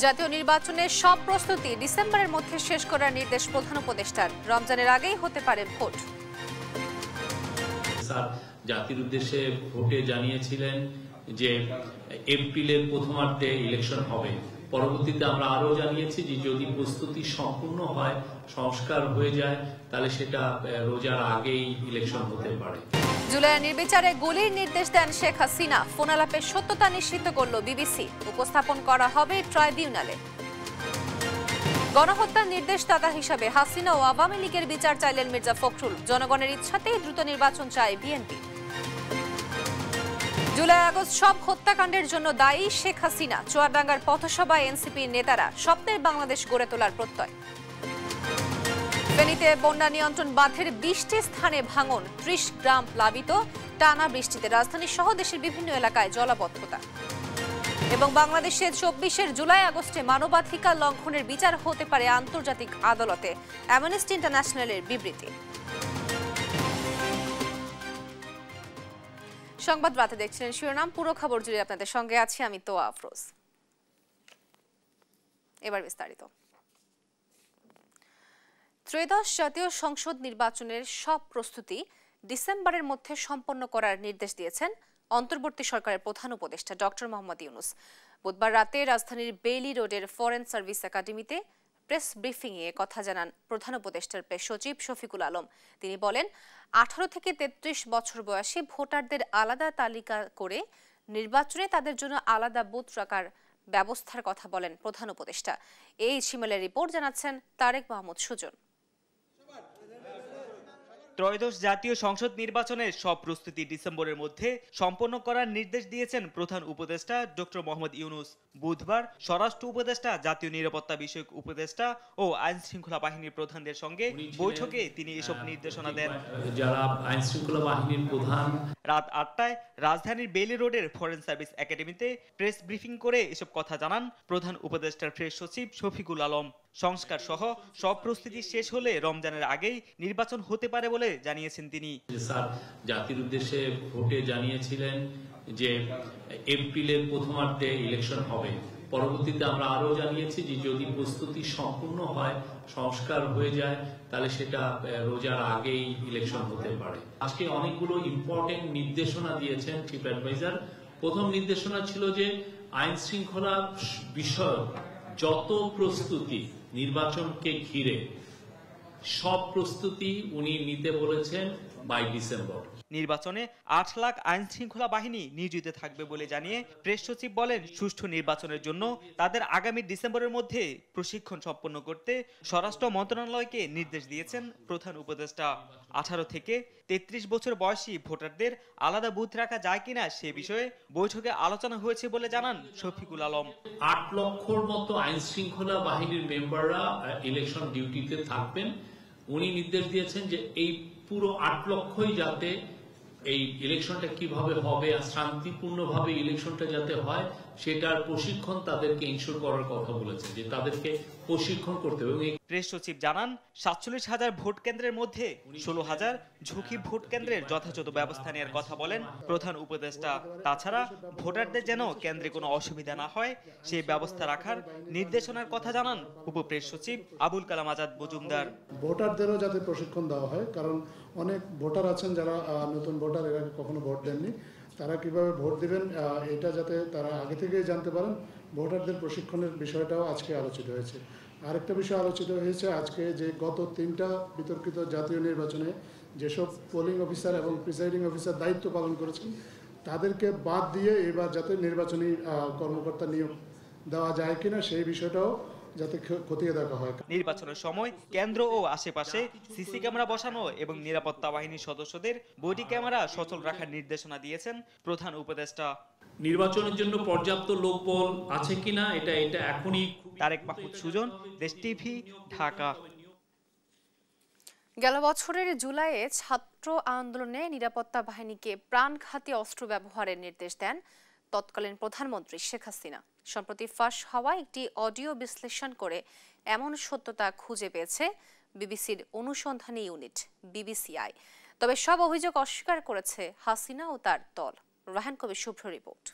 জাতীয় নির্বাচনের সব প্রস্তুতি ডিসেম্বরের মধ্যে শেষ করার নির্দেশ প্রধান উপদেষ্টার। রমজানের আগেই হতে পারে ভোট। স্যার জাতির উদ্দেশ্যে ভোটে জানিয়েছিলেন যে এপ্রিলের প্রথমার্ধে ইলেকশন হবে। পরবর্তীতে আমরা আরো জানিয়েছি যে যদি প্রস্তুতি সম্পূর্ণ হয়, সংস্কার হয়ে যায়, তাহলে সেটা রোজার আগেই ইলেকশন হতে পারে। জুলাইয়ের নির্বিচারে গুলির নির্দেশ দেন শেখ হাসিনা। ফোন আলাপের সত্যতা নিশ্চিত করল বিবিসি। উপস্থাপন করা হবে ট্রাইব্যুনালে। গণহত্যার নির্দেশদাতা হিসাবে হাসিনা ও আওয়ামী লীগের বিচার চাইলেন মির্জা ফখরুল। জনগণের ইচ্ছাতেই দ্রুত নির্বাচন চায় বিএনপি। জুলাই আগস্ট সব হত্যাকাণ্ডের জন্য দায়ী শেখ হাসিনা। চুয়াডাঙ্গার পথসভায় এনসিপির নেতারা স্বপ্নের বাংলাদেশ গড়ে তোলার প্রত্যয়। ফেনীতে বন্যা নিয়ন্ত্রণ বাঁধের 20টি স্থানে ভাঙন, 30 গ্রাম প্লাবিত। টানা বৃষ্টিতে রাজধানী সহ দেশের বিভিন্ন এলাকায় জলাবদ্ধতা। এবং বাংলাদেশে 24 জুলাই আগস্টে মানবাধিকার লঙ্ঘনের বিচার হতে পারে আন্তর্জাতিক আদালতে, অ্যামনেস্টি ইন্টারন্যাশনালের বিবৃতি। সংবাদ রাতে দেখছিলেন শিরোনাম। পুরো খবর জুড়ে আপনাদের সঙ্গে আছি আমি তোয়া আফরোজ। এবার বিস্তারিত। ত্রয়োদশ জাতীয় সংসদ নির্বাচনের সব প্রস্তুতি ডিসেম্বরের মধ্যে সম্পন্ন করার নির্দেশ দিয়েছেন অন্তর্বর্তী সরকারের প্রধান উপদেষ্টা ডক্টর মোহাম্মদ ইউনূস। বুধবার রাতে রাজধানীর বেইলি রোডের ফরেন সার্ভিস একাডেমিতে প্রেস ব্রিফিংয়ে কথা জানান প্রধান উপদেষ্টার প্রেস সচিব শফিকুল আলম। তিনি বলেন, 18 থেকে 33 বছর বয়সী ভোটারদের আলাদা তালিকা করে নির্বাচনে তাদের জন্য আলাদা বুথ রাখার ব্যবস্থার কথা বলেন প্রধান উপদেষ্টা। এই শিমেলের রিপোর্ট জানাচ্ছেন তারেক মাহমুদ সুজন। ত্রয়োদশ জাতীয় সংসদ নির্বাচনের সব প্রস্তুতি ডিসেম্বরের মধ্যে সম্পন্ন করার নির্দেশ দিয়েছেন প্রধান উপদেষ্টা ডক্টর মোহাম্মদ ইউনূস। বুধবার স্বরাষ্ট্র উপদেষ্টা, জাতীয় নিরাপত্তা বিষয়ক উপদেষ্টা ও আইন শৃঙ্খলা বাহিনীর প্রধানদের সঙ্গে বৈঠকে তিনি এসব নির্দেশনা দেন। যারা আইন শৃঙ্খলা বাহিনীর প্রধান রাত 8টায় রাজধানীর বেইলি রোডের ফরেন সার্ভিস একাডেমিতে প্রেস ব্রিফিং করে এসব কথা জানান প্রধান উপদেষ্টার প্রেস সচিব শফিকুল আলম। সংস্কার সহ সব প্রস্তুতি শেষ হলে রমজানের আগেই নির্বাচন হতে পারে বলে জানিয়েছেন তিনি। স্যার জাতির উদ্দেশ্যে ভোটে জানিয়েছিলেন যে এপ্রিলের প্রথমার্ধে ইলেকশন হবে। পরবর্তীতে আমরা আরো জানিয়েছি যে যদি প্রস্তুতি সম্পূর্ণ হয়, সংস্কার হয়ে যায়, তাহলে সেটা রোজার আগেই ইলেকশন হতে পারে। আজকে অনেকগুলো ইম্পর্টেন্ট নির্দেশনা দিয়েছেন চিফ অ্যাডভাইজার। প্রথম নির্দেশনা ছিল যে আইন শৃঙ্খলা বিষয়ক যত প্রস্তুতি নির্বাচনকে ঘিরে সব প্রস্তুতি উনি নিতে বলেছেন বাই ডিসেম্বর। নির্বাচনে 8 লাখ আইন শৃঙ্খলা বাহিনী নিয়োজিত থাকবে বলে জানিয়ে প্রেস সচিব বলেন, সুষ্ঠু নির্বাচনের জন্য তাদের আগামী ডিসেম্বরের মধ্যে প্রশিক্ষণ সম্পন্ন করতে স্বরাষ্ট্র মন্ত্রণালয়কে নির্দেশ দিয়েছেন প্রধান উপদেষ্টা। 18 থেকে 33 বছর বয়সী ভোটারদের আলাদা বুথ রাখা যায় কিনা সে বিষয়ে বৈঠকে আলোচনা হয়েছে বলে জানান শফিকুল আলম। 8 লক্ষর মতো আইন শৃঙ্খলা বাহিনীর মেম্বাররা ইলেকশন ডিউটিতে থাকবেন। উনি নির্দেশ দিয়েছেন যে এই পুরো 8 লক্ষই যাতে এই ইলেকশনটা কিভাবে হবে আর শান্তিপূর্ণভাবে ইলেকশনটা যাতে হয় সেটার প্রশিক্ষণ তাদেরকে ইনশিওর করার কথা বলেছেন, যে তাদেরকে প্রশিক্ষণ করতে হবে। প্রেস সচিব জানান, 47,000 ভোট কেন্দ্রের মধ্যে 16,000 ঝুঁকি ভোট কেন্দ্রের যথাযথ ব্যবস্থা নেওয়ার কথা বলেন প্রধান উপদেষ্টা। তাছাড়া ভোটারদের যেন কেন্দ্রে কোনো অসুবিধা না হয় সেই ব্যবস্থা রাখার নির্দেশনার কথা জানান উপপ্রেস সচিব আবুল কালাম আজাদ মজুমদার। ভোটারদেরও যাতে প্রশিক্ষণ দেওয়া হয়, কারণ অনেক ভোটার আছেন যারা নতুন ভোটার, এর আগে কখনো ভোট দেননি, তারা কিভাবে ভোট দিবেন এটা যাতে তারা আগে থেকেই জানতে পারেন, ভোটারদের প্রশিক্ষণের বিষয়টাও আজকে আলোচিত হয়েছে। আরেকটা বিষয় আলোচিত হয়েছে আজকে, যে গত 3টা বিতর্কিত জাতীয় নির্বাচনে যেসব পোলিং অফিসার এবং প্রিসাইডিং অফিসার দায়িত্ব পালন করেছেন তাদেরকে বাদ দিয়ে এবার যাতে নির্বাচনী কর্মকর্তা নিয়োগ দেওয়া যায় কিনা সেই বিষয়টাও যাতে খতিয়ে দেখা হয়। নির্বাচনের সময় কেন্দ্র ও আশেপাশে সিসি ক্যামেরা বসানো এবং নিরাপত্তা বাহিনীর সদস্যদের বডি ক্যামেরা সচল রাখার নির্দেশনা দিয়েছেন প্রধান উপদেষ্টা। নির্বাচনের জন্য পর্যাপ্ত লোকবল আছে কিনা এটা এখনই। তারেক মাহমুদ সুজন, দেশ টিভি, ঢাকা। গেল বছরের জুলাইয়ে ছাত্র আন্দোলনে নিরাপত্তা বাহিনীকে প্রাণঘাতী অস্ত্র ব্যবহারের নির্দেশ দেন তৎকালীন প্রধানমন্ত্রী শেখ হাসিনা। সম্প্রতি ফাঁস হওয়া একটি অডিও বিশ্লেষণ করে এমন সত্যতা খুঁজে পেয়েছে বিবিসির অনুসন্ধানী ইউনিট বিবিসিআই। তবে সব অভিযোগ অস্বীকার করেছে হাসিনা ও তার দল। রাহান কবির শুভ্র রিপোর্ট।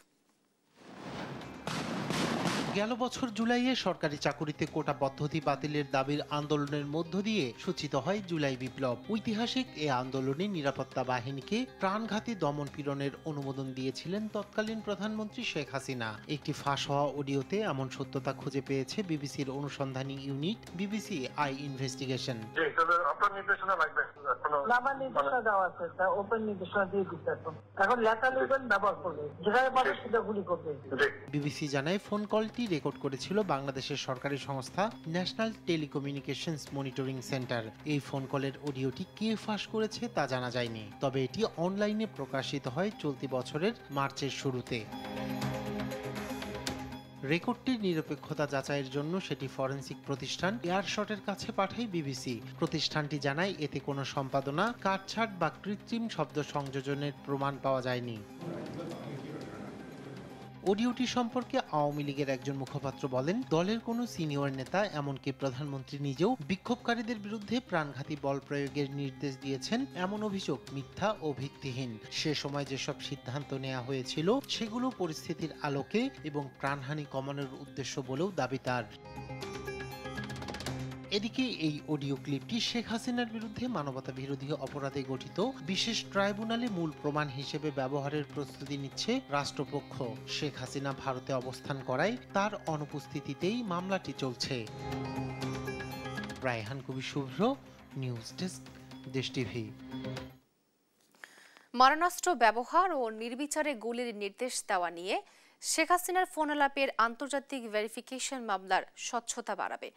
গেল বছর জুলাইয়ে সরকারি চাকুরিতে কোটা পদ্ধতি বাতিলের দাবির আন্দোলনের মধ্য দিয়ে সূচিত হয় জুলাই বিপ্লব। ঐতিহাসিক এ আন্দোলনে নিরাপত্তা বাহিনীকে প্রাণঘাতী দমন পীড়নের অনুমোদন দিয়েছিলেন তৎকালীন প্রধানমন্ত্রী শেখ হাসিনা। একটি ফাঁস হওয়া অডিওতে এমন সত্যতা খুঁজে পেয়েছে বিবিসির অনুসন্ধানী unit BBC I investigation. BBC জানায় ফোন কলটি রেকর্ড করেছিল বাংলাদেশের সরকারি সংস্থা ন্যাশনাল টেলিকমিউনিকেশনস মনিটরিং সেন্টার। এই ফোন কলের অডিওটি কে ফাঁস করেছে তা জানা যায়নি, তবে এটি অনলাইনে প্রকাশিত হয় চলতি বছরের মার্চের শুরুতে। রেকর্ডটির নিরপেক্ষতা যাচাইয়ের জন্য সেটি ফরেনসিক প্রতিষ্ঠান এয়ারশটের কাছে পাঠায় বিবিসি। প্রতিষ্ঠানটি জানায় এতে কোনো সম্পাদনা, কাটছাঁট বা কৃত্রিম শব্দ সংযোজনের প্রমাণ পাওয়া যায়নি। অডিওটি সম্পর্কে আওয়ামী লীগের একজন মুখপাত্র বলেন, দলের কোনো সিনিয়র নেতা এমনকি প্রধানমন্ত্রী নিজেও বিক্ষোভকারীদের বিরুদ্ধে প্রাণঘাতী বল প্রয়োগের নির্দেশ দিয়েছেন এমন অভিযোগ মিথ্যা ও ভিত্তিহীন। সে সময় যেসব সিদ্ধান্ত নেওয়া হয়েছিল সেগুলো পরিস্থিতির আলোকে এবং প্রাণহানি কমানোর উদ্দেশ্য বলেও দাবি তার। এদিকে এই অডিও ক্লিপটি শেখ হাসিনার বিরুদ্ধে মানবতা বিরোধী অপরাধে গঠিত বিশেষ ট্রাইব্যুনালে মূল প্রমাণ হিসেবে ব্যবহারের প্রস্তুতি নিচ্ছে রাষ্ট্রপক্ষ। শেখ হাসিনা ভারতে অবস্থান করায় তার অনুপস্থিতিতেই মামলাটি চলছে। রায়হান কবি শুভ্র, নিউজ ডেস্ক, দেশ টিভি। মারণাস্ত্র ব্যবহার ও নির্বিচারে গুলির নির্দেশ দেওয়া নিয়ে শেখ হাসিনার ফোন আলাপের আন্তর্জাতিক ভেরিফিকেশন মামলার স্বচ্ছতা বাড়াবে।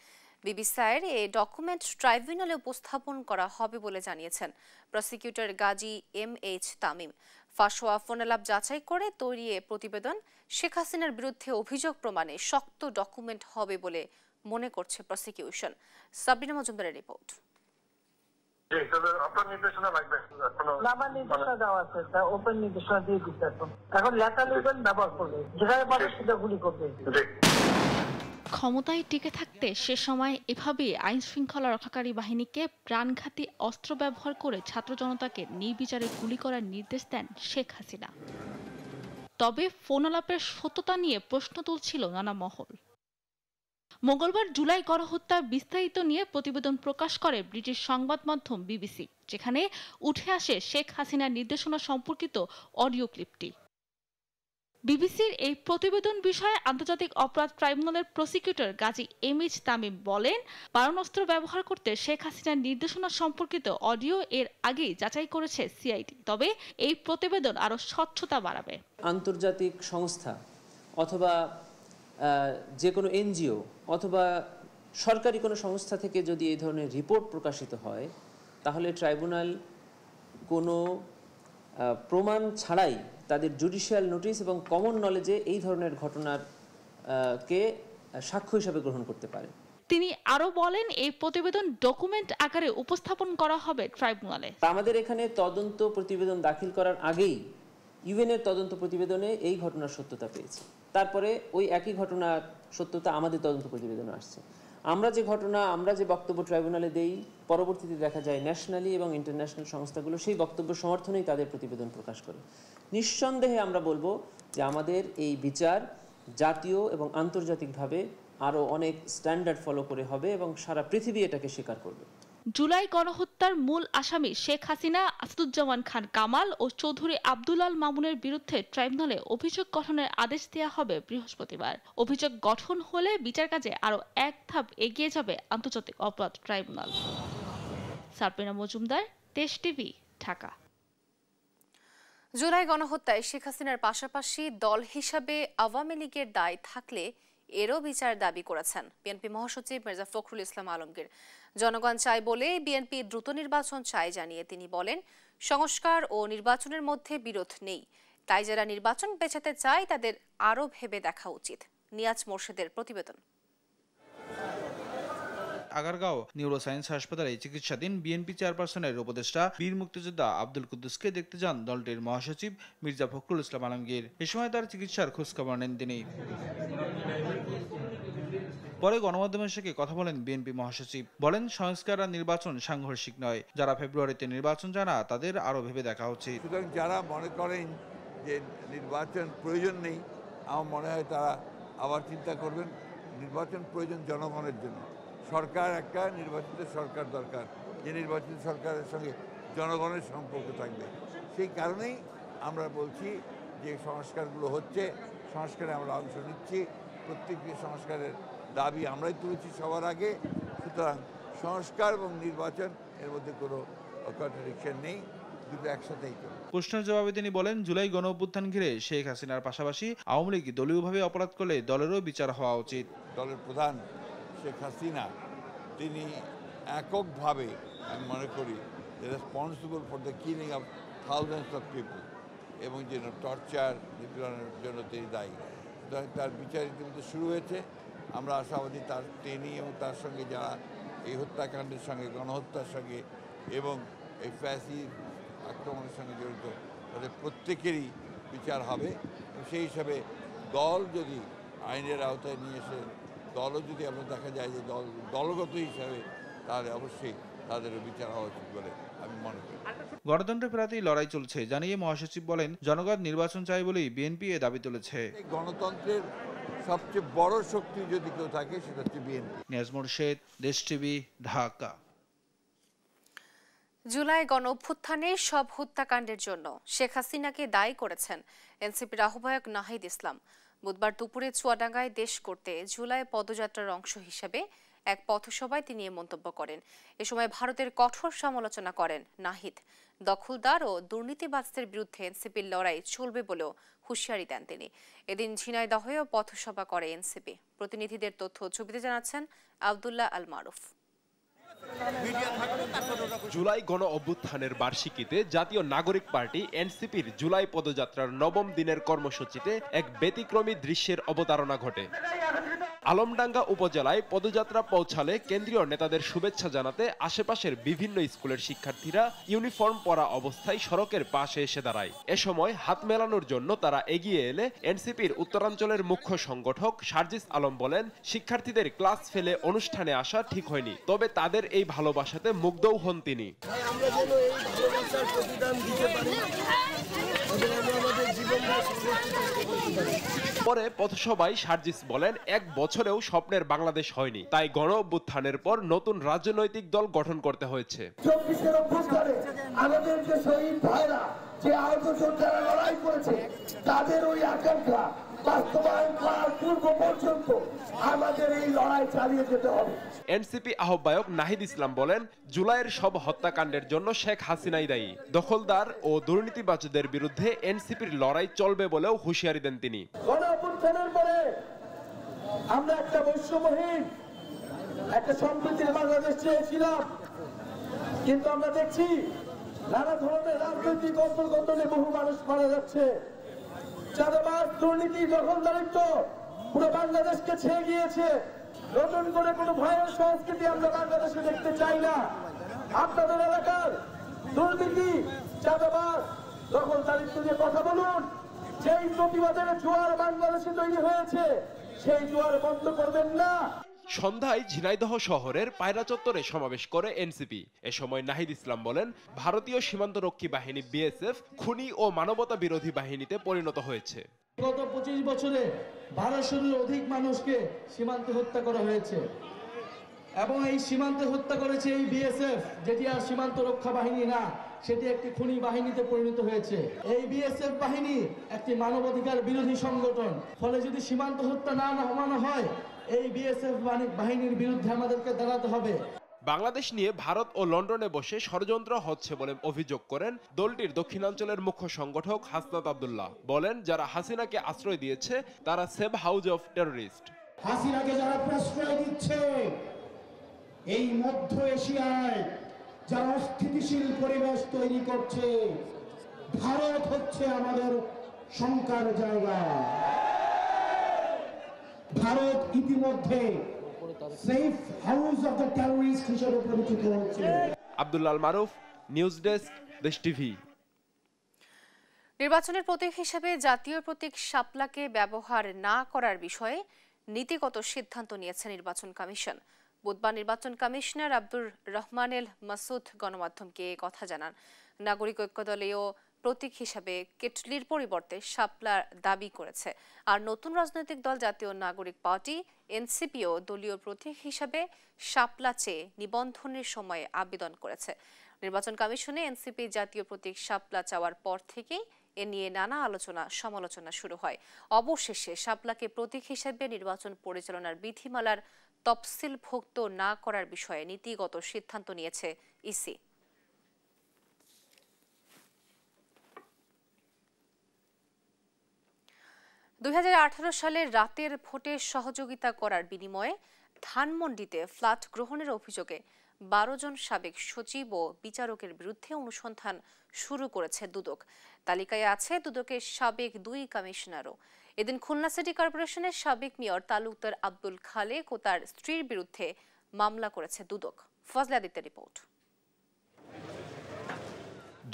বিবিসির এ ডকুমেন্ট ট্রাইব্যুনালে উপস্থাপন করা হবে বলে জানিয়েছেন প্রসিকিউটর গাজী MH তামিম। ফাঁস হওয়া ফোন আলাপ যাচাই করে তৈরি এ প্রতিবেদন শেখ হাসিনার বিরুদ্ধে অভিযোগ প্রমাণে শক্ত ডকুমেন্ট হবে বলে মনে করছে প্রসিকিউশন। সাবরিনা মজুমদারের রিপোর্ট। ক্ষমতায় টিকে থাকতে সে সময় এভাবেই আইন শৃঙ্খলা রক্ষাকারী বাহিনীকে প্রাণঘাতী অস্ত্র ব্যবহার করে ছাত্র জনতাকে নির্বিচারে গুলি করার নির্দেশ দেন শেখ হাসিনা। তবে ফোন আলাপের সত্যতা নিয়ে প্রশ্ন তুলছিল নানা মহল। মঙ্গলবার জুলাই গণহত্যার বিস্তারিত নিয়ে প্রতিবেদন প্রকাশ করে ব্রিটিশ সংবাদ মাধ্যম বিবিসি, যেখানে উঠে আসে শেখ হাসিনার নির্দেশনা সম্পর্কিত অডিও ক্লিপটি। বিবিসির এই প্রতিবেদন বিষয়ে আন্তর্জাতিক অপরাধ ট্রাইব্যুনালের প্রসিকিউটর গাজী MH তামিম বলেন, মারণাস্ত্র ব্যবহার করতে শেখ হাসিনার নির্দেশনা সম্পর্কিত অডিও এর আগেই যাচাই করেছে সিআইডি, তবে এই প্রতিবেদন আরও স্বচ্ছতা বাড়াবে। আন্তর্জাতিক সংস্থা অথবা যে কোনো NGO অথবা সরকারি কোনো সংস্থা থেকে যদি এই ধরনের রিপোর্ট প্রকাশিত হয়, তাহলে ট্রাইব্যুনাল কোনো প্রমাণ ছাড়াই তাদের জুডিশিয়াল নোটিশ এবং কমন নলেজে এই ধরনের ঘটনার কে সাক্ষ্য হিসাবে গ্রহণ করতে পারে। তিনি আরো বলেন, এই প্রতিবেদন ডকুমেন্ট আকারে উপস্থাপন করা হবে ট্রাইব্যুনালে। আমাদের এখানে তদন্ত প্রতিবেদন দাখিল করার আগেই UN এর তদন্ত প্রতিবেদনে এই ঘটনার সত্যতা পেয়েছে। তারপরে ওই একই ঘটনার সত্যতা আমাদের তদন্ত প্রতিবেদনে আসছে। আমরা যে বক্তব্য ট্রাইব্যুনালে দেই, পরবর্তীতে দেখা যায় ন্যাশনালি এবং ইন্টারন্যাশনাল সংস্থাগুলো সেই বক্তব্য সমর্থনেই তাদের প্রতিবেদন প্রকাশ করে। নিঃসন্দেহে আমরা বলবো যে আমাদের এই বিচার জাতীয় এবং আন্তর্জাতিকভাবে আরও অনেক স্ট্যান্ডার্ড ফলো করে হবে এবং সারা পৃথিবী এটাকে স্বীকার করবে। জুলাই গণহত্যার মূল আসামি শেখ হাসিনা, আসাদুজ্জামান খান কামাল ও চৌধুরী আব্দুল আল মামুনের বিরুদ্ধে ট্রাইব্যুনালে অভিযোগ গঠনের আদেশ দেওয়া হবে বৃহস্পতিবার। অভিযোগ গঠন হলে বিচার কাজে আরও এক ধাপ এগিয়ে যাবে আন্তর্জাতিক অপরাধ ট্রাইব্যুনাল। সাবরিনা মজুমদার, দেশ টিভি, ঢাকা। জুলাই গণহত্যায় শেখ হাসিনার পাশাপাশি দল হিসাবে আওয়ামী লীগের দায় থাকলে এরও বিচার দাবি করেছেন বিএনপি মহাসচিব মির্জা ফখরুল ইসলাম আলমগীর। জনগণ চায় বলে বিএনপি দ্রুত নির্বাচন চায় জানিয়ে তিনি বলেন, সংস্কার ও নির্বাচনের মধ্যে বিরোধ নেই, তাই যারা নির্বাচন পেছাতে চায় তাদের আরও ভেবে দেখা উচিত। নিয়াজ মোর্শেদের প্রতিবেদন। আগারগাঁও নিউরোসায়েন্স হাসপাতালে চিকিৎসাধীন বিএনপি চেয়ারপারসনের উপদেষ্টা বীর মুক্তিযোদ্ধা আব্দুল কুদ্দুসকে দেখতে যান দলটির মহাসচিব মির্জা ফখরুল ইসলাম আলমগীর। এ সময় তার চিকিৎসার খোঁজখবর নেন তিনি। পরে গণমাধ্যমের সাথে কথা বলেন বিএনপি মহাসচিব, বলেন সংস্কার আর নির্বাচন সাংঘর্ষিক নয়, যারা ফেব্রুয়ারিতে নির্বাচন চায় না তাদের আরো ভেবে দেখা উচিত। সুতরাং যারা মনে করেন যে নির্বাচন প্রয়োজন নেই, আমার মনে হয় তারা আবার চিন্তা করবেন নির্বাচন প্রয়োজন জনগণের জন্য। সরকার একটা নির্বাচিত সরকার দরকার, যে নির্বাচিত সরকারের সঙ্গে জনগণের সম্পর্ক থাকবে। সেই কারণেই আমরা বলছি যে সংস্কারগুলো হচ্ছে, সংস্কারে আমরা অংশ নিচ্ছি, প্রত্যেকটি সংস্কারের দাবি আমরাই তুলেছি সবার আগে। সুতরাং সংস্কার এবং নির্বাচন এর মধ্যে কোনো কন্ট্রাডিকশন নেই, দুটো একসাথেই চলবে। প্রশ্নের জবাবে তিনি বলেন, জুলাই গণ অভ্যুত্থান ঘিরে শেখ হাসিনার পাশাপাশি আওয়ামী লীগ দলীয়ভাবে অপরাধ করলে দলেরও বিচার হওয়া উচিত। দলের প্রধান শেখ হাসিনা তিনি এককভাবে, আমি মনে করি, responsible for the killing of thousands of people এবং যে টর্চার নিপীড়নের জন্য তিনি দায়ী। তার বিচার ইতিমধ্যে শুরু হয়েছে। আমরা আশাবাদী তিনি এবং তার সঙ্গে যারা এই হত্যাকাণ্ডের সঙ্গে, গণহত্যার সঙ্গে এবং এই ফ্যাসির আক্রমণের সঙ্গে জড়িত তাদের প্রত্যেকেরই বিচার হবে। সেই হিসাবে দল যদি আইনের আওতায় নিয়ে এসে দলও যদি আমরা দেখা যায় যে দলগত হিসাবে, তাহলে অবশ্যই তাদেরও বিচার হওয়া উচিত বলে আমি মনে করি। গণতন্ত্রের প্রতি লড়াই চলছে জানিয়ে মহাসচিব বলেন, জনগণ নির্বাচন চাই বলেই বিএনপি এ দাবি তুলেছে। গণতন্ত্রের সবচেয়ে বড় শক্তি যদি কেউ থাকে সেটা হচ্ছে বিএনপি। নিয়াজ মোরশেদ, দেশ টিভি, ঢাকা। জুলাই গণ অভ্যুত্থানে সব হত্যাকাণ্ডের জন্য শেখ হাসিনাকে দায়ী করেছেন এনসিপির আহ্বায়ক নাহিদ ইসলাম। বুধবার দুপুরে চুয়াডাঙ্গায় দেশ করতে জুলাই পদযাত্রার অংশ হিসেবে এক পথসভায় তিনি এ মন্তব্য করেন। এ সময় ভারতের কঠোর সমালোচনা করেন নাহিদ। দখলদার ও দুর্নীতিবাজদের বিরুদ্ধে এনসিপির লড়াই চলবে বলেও হুঁশিয়ারি দেন তিনি। এদিন ঝিনাইদহেও পথসভা করে এনসিপি। প্রতিনিধিদের তথ্য ছবিতে জানাচ্ছেন আব্দুল্লাহ আল মারুফ। জুলাই গণ অভ্যুত্থানের বার্ষিকীতে জাতীয় নাগরিক পার্টি এনসিপির জুলাই পদযাত্রার নবম দিনের কর্মসূচিতে এক ব্যতিক্রমী দৃশ্যের অবতারণা ঘটে। আলমডাঙ্গা উপজেলায় পদযাত্রা পৌঁছালে কেন্দ্রীয় নেতাদের শুভেচ্ছা জানাতে আশেপাশের বিভিন্ন স্কুলের শিক্ষার্থীরা ইউনিফর্ম পরা অবস্থায় সড়কের পাশে এসে দাঁড়ায়। এ সময় হাত মেলানোর জন্য তারা এগিয়ে এলে এনসিপির উত্তরাঞ্চলের মুখ্য সংগঠক সার্জিস আলম বলেন, শিক্ষার্থীদের ক্লাস ফেলে অনুষ্ঠানে আসা ঠিক হয়নি, তবে তাদের এই ভালোবাসাতে মুগ্ধও হন তিনি। পরে পথসভায় সার্জিস বলেন, এক বছরেও স্বপ্নের বাংলাদেশ হয়নি, তাই গণ অভ্যুত্থানের পর নতুন রাজনৈতিক দল গঠন করতে হয়েছে। আমাদের যে শহীদ ভাইরা, যে আহত যোদ্ধারা লড়াই করেছে, তাদের ওই আকাঙ্ক্ষা বাস্তবায়ন করার পূর্ব পর্যন্ত আমাদের এই লড়াই চালিয়ে যেতে হবে। এনসিপি আহ্বায়ক নাহিদ ইসলাম বলেন, জুলাইয়ের সব হত্যাকাণ্ডের জন্য শেখ হাসিনাই দায়ী। দখলদার ও দুর্নীতিবাজদের বিরুদ্ধে এনসিপির লড়াই চলবে বলেও হুঁশিয়ারি দেন তিনি। গণঅভ্যুত্থানের পরে আমরা একটা বৈষম্যহীন একটা সম্প্রীতির বাংলাদেশ চেয়েছিলাম, কিন্তু আমরা দেখছি নানা ধরনের রাজনৈতিক অন্তর্গতনে বহু মানুষ মারা যাচ্ছে। চাঁদাবাজ, দুর্নীতি, দখলদারিত্ব পুরো বাংলাদেশকে ছেয়ে গিয়েছে। নতুন করে কোনো ভয়ের সংস্কৃতি আমরা বাংলাদেশে দেখতে চাই না। আপনাদের এলাকার দুর্নীতি, চাঁদাবাজ, দখলদারিত্ব নিয়ে কথা বলুন। যেই প্রতিবাদের জোয়ার বাংলাদেশে তৈরি হয়েছে, সেই জোয়ার বন্ধ করবেন না। সন্ধ্যায় ঝিনাইদহ শহরের পায়রা চত্বরে সমাবেশ করে এনসিপি। এ সময় নাহিদ ইসলাম বলেন, ভারতীয় সীমান্তরক্ষী বাহিনী বিএসএফ খুনি ও মানবতা বিরোধী বাহিনীতে পরিণত হয়েছে। গত 25 বছরে 1200-এর অধিক মানুষকে সীমান্তে হত্যা করা হয়েছে এবং এই সীমান্তে হত্যা করেছে এই বিএসএফ, যেটি আর সীমান্ত রক্ষা বাহিনী না, সেটি একটি খুনি বাহিনীতে পরিণত হয়েছে। এই বিএসএফ বাহিনী একটি মানবাধিকার বিরোধী সংগঠন। ফলে যদি সীমান্ত হত্যা না থামানো হয়, এই বিএসএফ বাহিনীর বিরুদ্ধে আমাদেরকে দাঁড়াতে হবে। বাংলাদেশ নিয়ে ভারত ও লন্ডনে বসে ষড়যন্ত্র হচ্ছে বলে অভিযোগ করেন দলটির দক্ষিণাঞ্চলের মুখ্য সংগঠক হাসনাত আব্দুল্লাহ। বলেন, যারা হাসিনাকে আশ্রয় দিয়েছে তারা সেভ হাউস অফ টেররিস্ট। হাসিনাকে যারা প্রশ্রয় দিচ্ছে, এই মধ্য এশিয়ায় যারা অস্থিতিশীল পরিবেশ তৈরি করছে, ভারত হচ্ছে আমাদের শঙ্কার জায়গা। ভারত ইতিমধ্যে safe house of the terrorist হিসেবে পরিচিত হচ্ছে। আব্দুল্লাহ মারুফ, নিউজ ডেস্ক, দেশ টিভি। নির্বাচনের প্রতীক হিসেবে জাতীয় প্রতীক শাপলাকে ব্যবহার না করার বিষয়ে নীতিগত সিদ্ধান্ত নিয়েছে নির্বাচন কমিশন। বুধবার নির্বাচন কমিশনার আব্দুর রহমানেল মাসুদ গণমাধ্যমকে কথা জানান। নাগরিক ঐক্য দলীয় প্রতীক হিসাবে কেটলির পরিবর্তে শাপলার দাবি করেছে। আর নতুন রাজনৈতিক দল জাতীয় নাগরিক পার্টি এনসিপিও দলীয় প্রতীক হিসাবে শাপলা চেয়ে নিবন্ধনের সময় আবেদন করেছে। নির্বাচন কমিশনে এনসিপি জাতীয় প্রতীক শাপলা চাওয়ার পর থেকেই এ নিয়ে নানা আলোচনা সমালোচনা শুরু হয়। অবশেষে শাপলাকে প্রতীক হিসেবে নির্বাচন পরিচালনার বিধিমালার তফসিলভুক্ত না করার বিষয়ে নীতিগত সিদ্ধান্ত নিয়েছে ইসি। সালে রাতের ভোটে সহযোগিতা করার বিনিময়ে ধানমন্ডিতে ফ্ল্যাট গ্রহণের অভিযোগে 12 জন সাবেক সচিব ও বিচারকের বিরুদ্ধে অনুসন্ধান শুরু করেছে দুদক। তালিকায় আছে দুদকের সাবেক 2 কমিশনারও। এদিন খুলনা সিটি কর্পোরেশনের সাবেক মেয়র তালুকদার আব্দুল খালেক ও তার স্ত্রীর বিরুদ্ধে মামলা করেছে দুদক। ফজলে আদিত্যের রিপোর্ট।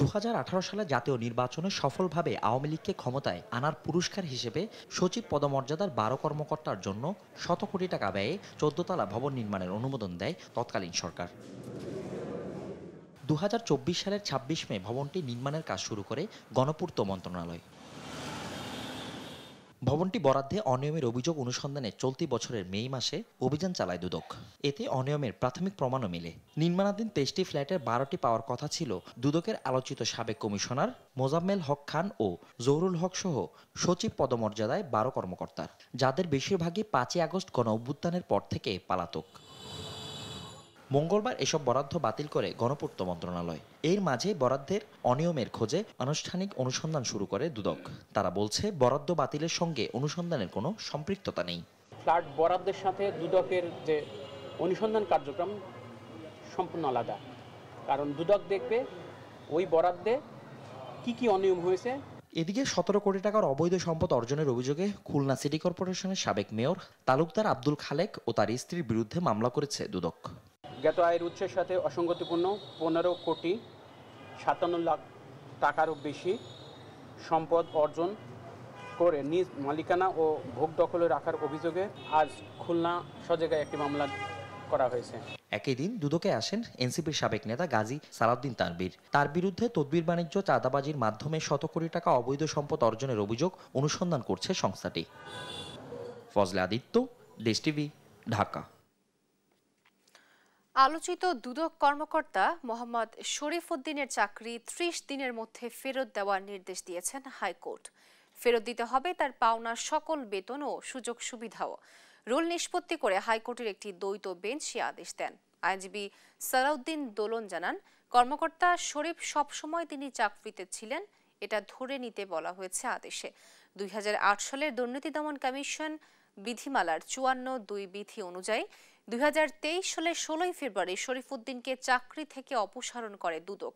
2018 সালে জাতীয় নির্বাচনে সফলভাবে আওয়ামী লীগকে ক্ষমতায় আনার পুরস্কার হিসেবে সচিব পদমর্যাদার 12 কর্মকর্তার জন্য 100 কোটি টাকা ব্যয়ে 14 তলা ভবন নির্মাণের অনুমোদন দেয় তৎকালীন সরকার। 2024 সালের 26 মে ভবনটি নির্মাণের কাজ শুরু করে গণপূর্ত মন্ত্রণালয়। ভবনটি বরাদ্দে অনিয়মের অভিযোগ অনুসন্ধানে চলতি বছরের মে মাসে অভিযান চালায় দুদক। এতে অনিয়মের প্রাথমিক প্রমাণও মেলে। নির্মাণাধীন 23টি ফ্ল্যাটের 12টি পাওয়ার কথা ছিল দুদকের আলোচিত সাবেক কমিশনার মোজাম্মেল হক খান ও জহুরুল হক সহ সচিব পদমর্যাদায় 12 কর্মকর্তার, যাদের বেশিরভাগই 5 আগস্ট গণ অভ্যুত্থানের পর থেকে পলাতক। মঙ্গলবার এসব বরাদ্দ বাতিল করে গণপূর্ত মন্ত্রণালয়। এর মাঝে বরাদ্দের অনিয়মের খোঁজে আনুষ্ঠানিক অনুসন্ধান শুরু করে দুদক। তারা বলছে বরাদ্দ বাতিলের সঙ্গে অনুসন্ধানের কোনো সম্পৃক্ততা নেই। ফ্ল্যাট বরাদ্দের সাথে দুদকের যে অনুসন্ধান কার্যক্রম সম্পূর্ণ আলাদা। কারণ দুদক দেখবে ওই বরাদ্দে কি অনিয়ম হয়েছে। এদিকে 17 কোটি টাকার অবৈধ সম্পদ অর্জনের অভিযোগে খুলনা সিটি কর্পোরেশনের সাবেক মেয়র তালুকদার আব্দুল খালেক ও তার স্ত্রীর বিরুদ্ধে মামলা করেছে দুদক। জ্ঞাত আয়ের উৎসের সাথে অসঙ্গতিপূর্ণ 15 কোটি 57 লাখ টাকারও বেশি সম্পদ অর্জন করে নিজ মালিকানা ও ভোগ দখলে রাখার অভিযোগে আজ খুলনা সজাগায় একটি মামলা করা হয়েছে। একই দিন দুদকে আসেন এনসিপির সাবেক নেতা গাজী সালাউদ্দিন তানভীর। তার বিরুদ্ধে তদবির বাণিজ্য চাঁদাবাজির মাধ্যমে 100 কোটি টাকা অবৈধ সম্পদ অর্জনের অভিযোগ অনুসন্ধান করছে সংস্থাটি। ফজলে আদিত্য, দেশ টিভি, ঢাকা। আলোচিত দুদক কর্মকর্তা মোহাম্মদ শরীফ উদ্দিনের চাকরি 30 দিনের মধ্যে ফেরত দেওয়ার নির্দেশ দিয়েছেন হাইকোর্ট। ফেরত দিতে হবে তার পাওনা সকল বেতন ও সুযোগ সুবিধাও। রুল নিষ্পত্তি করে হাইকোর্টের একটি দ্বৈত বেঞ্চ এ আদেশ দেন। আইনজীবী সালাউদ্দিন দোলন জানান, কর্মকর্তা শরীফ সবসময় তিনি চাকরিতে ছিলেন এটা ধরে নিতে বলা হয়েছে আদেশে। 2008 সালের দুর্নীতি দমন কমিশন বিধিমালার 54(2) বিধি অনুযায়ী 2023 সালের 16 ফেব্রুয়ারি শরীফ উদ্দিনকে চাকরি থেকে অপসারণ করে দুদক।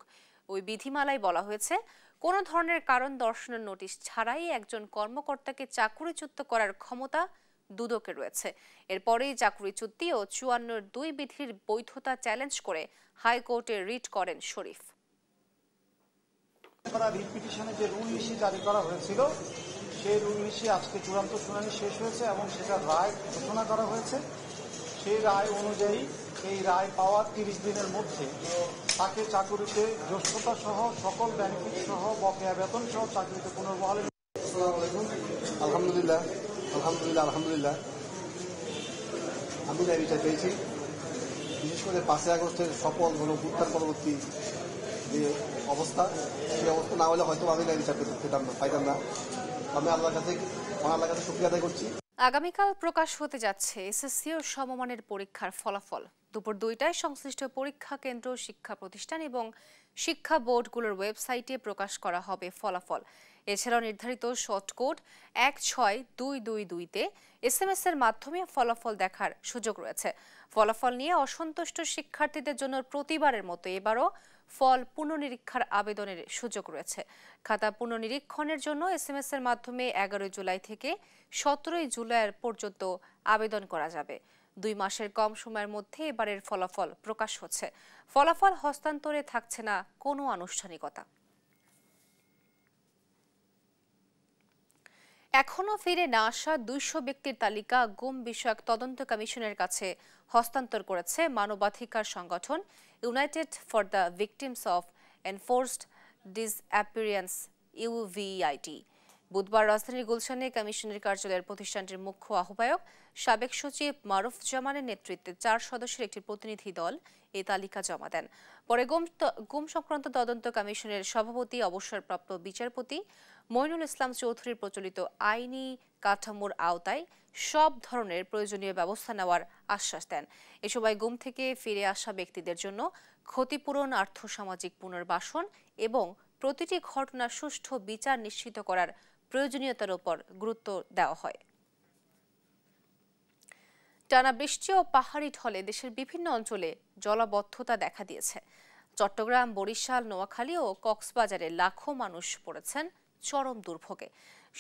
ওই বিধিমালায় বলা হয়েছে, কোনো ধরনের কারণ দর্শানোর নোটিশ ছাড়াই একজন কর্মকর্তাকে চাকরিচ্যুত করার ক্ষমতা দুদকের রয়েছে। এরপরেই চাকরিচ্যুতি ও 54(2) বিধির বৈধতা চ্যালেঞ্জ করে হাইকোর্টে রিট করেন শরীফ। রিট পিটিশনে যে রুল নিশি জারি করা হয়েছিল সেই রুল নিশি আজকে চূড়ান্ত শুনানি শেষ হয়েছে এবং সেটা রায় ঘোষণা করা হয়েছে। সেই রায় অনুযায়ী এই রায় পাওয়ার 30 দিনের মধ্যে তাকে চাকরিতে জ্যেষ্ঠতা সহ সকল বেনিফিট সহ বকেয়া বেতন সহ চাকরিতে পুনর্বহালের। আলহামদুলিল্লাহ আলহামদুলিল্লাহ আলহামদুলিল্লাহ আমি ন্যায় বিচার পেয়েছি। বিশেষ করে 5 আগস্টের সফল গণঅভ্যুত্থান পরবর্তী যে অবস্থা, সেই অবস্থা না হলে হয়তো আমি ন্যায় বিচার পাইতাম না। আমি আল্লাহর কাছে শুকরিয়া আদায় করছি। আগামীকাল প্রকাশ হতে যাচ্ছে এসএসসি ও সমমানের পরীক্ষার ফলাফল। দুপুর 2টায় সংশ্লিষ্ট পরীক্ষা কেন্দ্র, শিক্ষা প্রতিষ্ঠান এবং শিক্ষা বোর্ডগুলোর ওয়েবসাইটে প্রকাশ করা হবে ফলাফল। এছাড়াও নির্ধারিত শর্ট কোড 16222-তে SMS এর মাধ্যমে ফলাফল দেখার সুযোগ রয়েছে। ফলাফল নিয়ে অসন্তুষ্ট শিক্ষার্থীদের জন্য প্রতিবারের মতো এবারও ফল পুনর্নিরীক্ষার আবেদনের সুযোগ রয়েছে। খাতা পুনর্নিরীক্ষণের জন্য SMS এর মাধ্যমে 11 জুলাই থেকে 17 জুলাই পর্যন্ত আবেদন করা যাবে। 2 মাসের কম সময়ের মধ্যে এবারের ফলাফল প্রকাশ হচ্ছে। ফলাফল হস্তান্তরে থাকছে না কোনো আনুষ্ঠানিকতা। এখনো ফিরে না আসা 200 ব্যক্তির তালিকা গুম বিষয়ক তদন্ত কমিশনের কাছে হস্তান্তর করেছে মানবাধিকার সংগঠন United for the Victims of Enforced Disappearance UVIT. বুধবার রাজধানীর গুলশানে কমিশনের কার্যালয়ের প্রতিষ্ঠানটির মুখ্য আহ্বায়ক সাবেক সচিব মারুফ জামানের নেতৃত্বে 4 সদস্যের একটি প্রতিনিধি দল এই তালিকা জমা দেন। পরে গুম সংক্রান্ত তদন্ত কমিশনের সভাপতি অবসরপ্রাপ্ত বিচারপতি মইনুল ইসলাম চৌধুরীর প্রচলিত আইনি কাঠামোর আওতায় সব ধরনের প্রয়োজনীয় ব্যবস্থা নেওয়ার আশ্বাস দেন। এ সময় গুম থেকে ফিরে আসা ব্যক্তিদের জন্য ক্ষতিপূরণ, আর্থসামাজিক পুনর্বাসন এবং প্রতিটি ঘটনার সুষ্ঠু বিচার নিশ্চিত করার প্রয়োজনীয়তার উপর গুরুত্ব দেওয়া হয়। টানা বৃষ্টি ও পাহাড়ি ঢলে দেশের বিভিন্ন অঞ্চলে জলাবদ্ধতা দেখা দিয়েছে। চট্টগ্রাম, বরিশাল, নোয়াখালী ও কক্সবাজারে লাখো মানুষ পড়েছেন চরম দুর্ভোগে।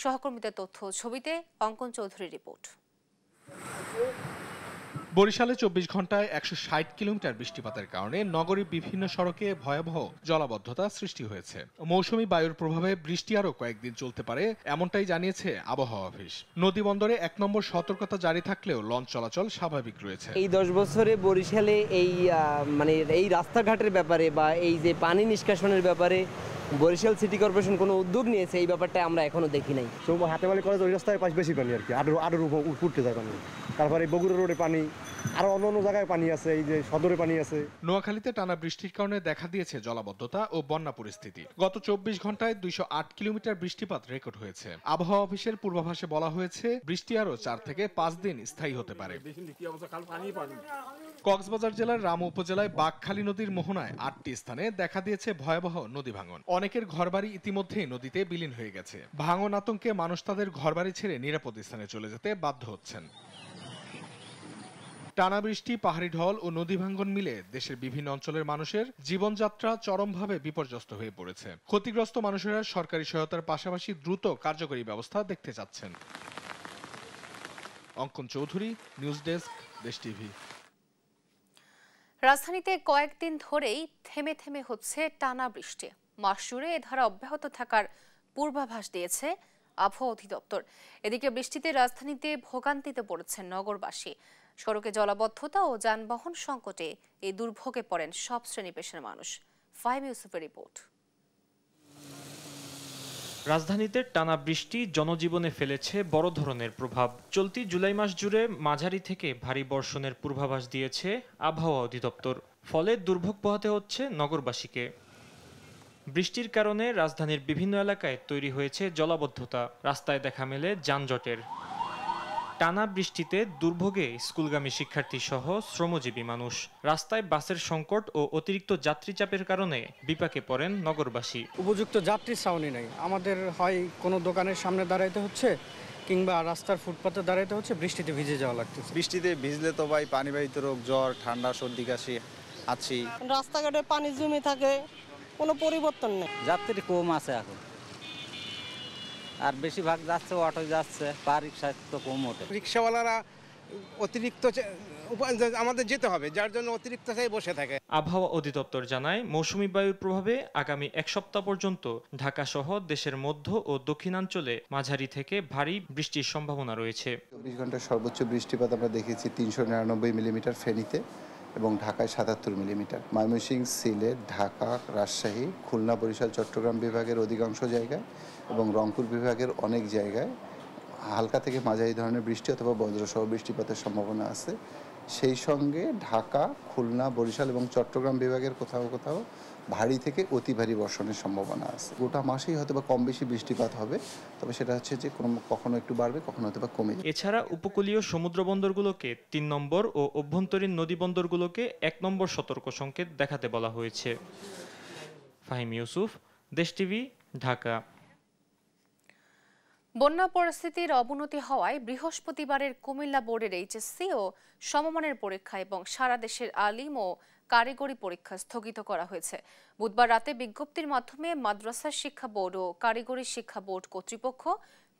সহকর্মীদের তথ্য ছবিতে অঙ্কন চৌধুরীর রিপোর্ট। বরিশালে 24 ঘন্টায় 160 কিলোমিটার বৃষ্টিপাতের কারণে নগরীর বিভিন্ন সড়কে ভয়াবহ জলাবদ্ধতা সৃষ্টি হয়েছে। মৌসুমী বায়ুর প্রভাবে বৃষ্টি আরও কয়েকদিন চলতে পারে, এমনটাই জানিয়েছে আবহাওয়া অফিস। নদী বন্দরে 1 নম্বর সতর্কতা জারি থাকলেও লঞ্চ চলাচল স্বাভাবিক রয়েছে। এই 10 বছরে বরিশালে এই রাস্তাঘাটের ব্যাপারে বা এই যে পানি নিষ্কাশনের ব্যাপারে বরিশাল সিটি কর্পোরেশন কোনো উদ্যোগ নিয়েছে, এই ব্যাপারটা আমরা এখনো দেখি নাই। হাতেমালি কলেজ ওই রাস্তায় পাশ বেশি পানি আর কি, আরো উঠতে যায় পানি। তারপরে বগুড়া রোডে পানি, আরো অন্য জায়গায় পানি আছে, এই যে সদরে পানি আছে। নোয়াখালীতে টানা বৃষ্টির কারণে দেখা দিয়েছে জলাবদ্ধতা ও বন্যা পরিস্থিতি। গত 24 ঘন্টায় 208 কিলোমিটার বৃষ্টিপাত রেকর্ড হয়েছে। আবহাওয়া অফিসের পূর্বাভাসে বলা হয়েছে বৃষ্টি আরো 4 থেকে 5 দিন স্থায়ী হতে পারে। কক্সবাজার জেলার রামু উপজেলায় বাঘখালী নদীর মোহনায় 8টি স্থানে দেখা দিয়েছে ভয়াবহ নদী ভাঙন। অনেকের ঘরবাড়ি ইতিমধ্যেই নদীতে বিলীন হয়ে গেছে। ভাঙন আতঙ্কে মানুষ তাদের ঘরবাড়ি ছেড়ে নিরাপদ স্থানে চলে যেতে বাধ্য হচ্ছেন। টানা বৃষ্টি, পাহাড়ি ঢল ও নদী ভাঙ্গন মিলে দেশের বিভিন্ন অঞ্চলের মানুষের জীবনযাত্রা চরমভাবে বিপর্যস্ত হয়ে পড়েছে। ক্ষতিগ্রস্ত মানুষেরা সরকারি সহায়তার পাশাপাশি দ্রুত কার্যকরী ব্যবস্থা দেখতে চাচ্ছেন। অঙ্কন চৌধুরী, নিউজ ডেস্ক, দেশ টিভি। রাজধানীতে কয়েকদিন ধরেই থেমে থেমে হচ্ছে টানা বৃষ্টি। মাস জুড়ে এ ধারা অব্যাহত থাকার পূর্বাভাস দিয়েছে আবহাওয়া অধিদপ্তর। এদিকে বৃষ্টিতে রাজধানীতে ভোগান্তিতে পড়েছেন নগরবাসী। সড়কে জলাবদ্ধতা ও যানবাহন সংকটে এই দুর্ভোগে পড়েন সব শ্রেণী পেশার মানুষ। ফাহিম ইউসুফের রিপোর্ট। রাজধানীতে টানা বৃষ্টি জনজীবনে ফেলেছে বড় ধরনের প্রভাব। চলতি জুলাই মাস জুড়ে মাঝারি থেকে ভারী বর্ষণের পূর্বাভাস দিয়েছে আবহাওয়া অধিদপ্তর। ফলে দুর্ভোগ পোহাতে হচ্ছে নগরবাসীকে। বৃষ্টির কারণে রাজধানীর বিভিন্ন এলাকায় তৈরি হয়েছে জলাবদ্ধতা, রাস্তায় দেখা মেলে যানজটের। টানা বৃষ্টিতে দুর্ভোগে স্কুলগামী শিক্ষার্থী সহ শ্রমজীবী মানুষ। রাস্তায় বাসের সংকট ও অতিরিক্ত যাত্রী চাপের কারণে বিপাকে পড়েন নগরবাসী। উপযুক্ত যাত্রী ছাউনি নাই, আমাদের হয় কোনো দোকানের সামনে দাঁড়াইতে হচ্ছে কিংবা রাস্তার ফুটপাতে দাঁড়াইতে হচ্ছে, বৃষ্টিতে ভিজে যাওয়া লাগতেছে। বৃষ্টিতে ভিজলে তো ভাই পানিবাহিত রোগ, জ্বর, ঠান্ডা, সর্দি কাশি আছি। রাস্তাঘাটে পানি জমে থাকে, কোনো পরিবর্তন নেই। যাত্রী কম আছে এখন, আর বেশিরভাগ যাচ্ছে অটো যাচ্ছে, বা রিক্সা তো কম ওঠে। রিক্সাওয়ালারা অতিরিক্ত আমাদের যেতে হবে, যার জন্য অতিরিক্ত বসে থাকে। আবহাওয়া অধিদপ্তর জানায় মৌসুমী বায়ুর প্রভাবে আগামী 1 সপ্তাহ পর্যন্ত ঢাকা সহ দেশের মধ্য ও দক্ষিণাঞ্চলে মাঝারি থেকে ভারী বৃষ্টির সম্ভাবনা রয়েছে। 24 ঘন্টার সর্বোচ্চ বৃষ্টিপাত আমরা দেখেছি 399 মিলিমিটার ফেনীতে এবং ঢাকায় 77 মিলিমিটার। ময়মনসিংহ, সিলেট, ঢাকা, রাজশাহী, খুলনা, বরিশাল, চট্টগ্রাম বিভাগের অধিকাংশ জায়গায় এবং রংপুর বিভাগের অনেক জায়গায় হালকা থেকে মাঝারি ধরনের বৃষ্টি অথবা বজ্রসহ বৃষ্টিপাতের সম্ভাবনা আছে। সেই সঙ্গে ঢাকা, খুলনা, বরিশাল এবং চট্টগ্রাম বিভাগের কোথাও কোথাও ভারী থেকে অতি ভারী বর্ষণের সম্ভাবনা আছে। গোটা মাসেই হয়তো বা কম বেশি বৃষ্টিপাত হবে, তবে সেটা হচ্ছে যে কখনো একটু বাড়বে, কখনো হয়তো বা কমে যাবে। এছাড়া উপকূলীয় সমুদ্র বন্দরগুলোকে 3 নম্বর ও অভ্যন্তরীণ নদী বন্দরগুলোকে 1 নম্বর সতর্ক সংকেত দেখাতে বলা হয়েছে। ফাহিম ইউসুফ, দেশ টিভি, ঢাকা। বন্যা পরিস্থিতির অবনতি হওয়ায় বৃহস্পতিবারের কুমিল্লা বোর্ডের এইচএসসি ও সমমানের পরীক্ষা এবং সারা দেশের আলিম ও কারিগরি পরীক্ষা স্থগিত করা হয়েছে। বুধবার রাতে বিজ্ঞপ্তির মাধ্যমে মাদ্রাসা শিক্ষা বোর্ড ও কারিগরি শিক্ষা বোর্ড কর্তৃপক্ষ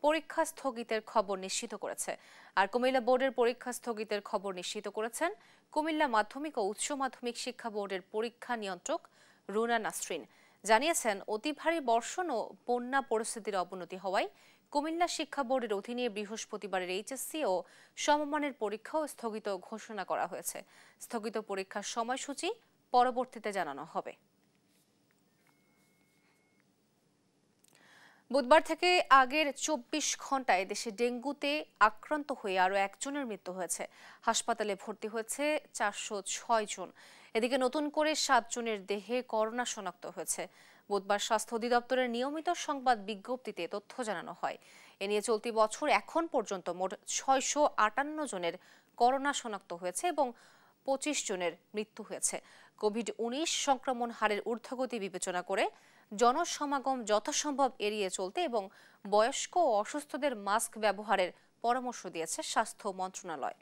পরীক্ষা স্থগিতের খবর নিশ্চিত করেছে। আর কুমিল্লা বোর্ডের পরীক্ষা স্থগিতের খবর নিশ্চিত করেছেন কুমিল্লা মাধ্যমিক ও উচ্চ মাধ্যমিক শিক্ষা বোর্ডের পরীক্ষা নিয়ন্ত্রক রুনা নাসরিন। জানিয়েছেন, অতি ভারী বর্ষণ ও বন্যা পরিস্থিতির অবনতি হওয়ায় কুমিল্লা শিক্ষা বোর্ডের অধীনে বৃহস্পতিবারের এইচএসসি ও সমমানের পরীক্ষাও স্থগিত ঘোষণা করা হয়েছে। স্থগিত পরীক্ষার সময়সূচি পরবর্তীতে জানানো হবে। বুধবার থেকে আগের 24 ঘন্টায় দেশে ডেঙ্গুতে আক্রান্ত হয়ে আরও একজনের মৃত্যু হয়েছে। হাসপাতালে ভর্তি হয়েছে 406 জন। এদিকে নতুন করে 7 জনের দেহে করোনা শনাক্ত হয়েছে। বুধবার স্বাস্থ্য অধিদপ্তরের নিয়মিত সংবাদ বিজ্ঞপ্তিতে তথ্য জানানো হয়। এ নিয়ে চলতি বছর এখন পর্যন্ত মোট 658 জনের করোনা শনাক্ত হয়েছে এবং 25 জনের মৃত্যু হয়েছে। কোভিড-19 সংক্রমণ হারের ঊর্ধ্বগতি বিবেচনা করে জনসমাগম যথাসম্ভব এড়িয়ে চলতে এবং বয়স্ক ও অসুস্থদের মাস্ক ব্যবহারের পরামর্শ দিয়েছে স্বাস্থ্য মন্ত্রণালয়।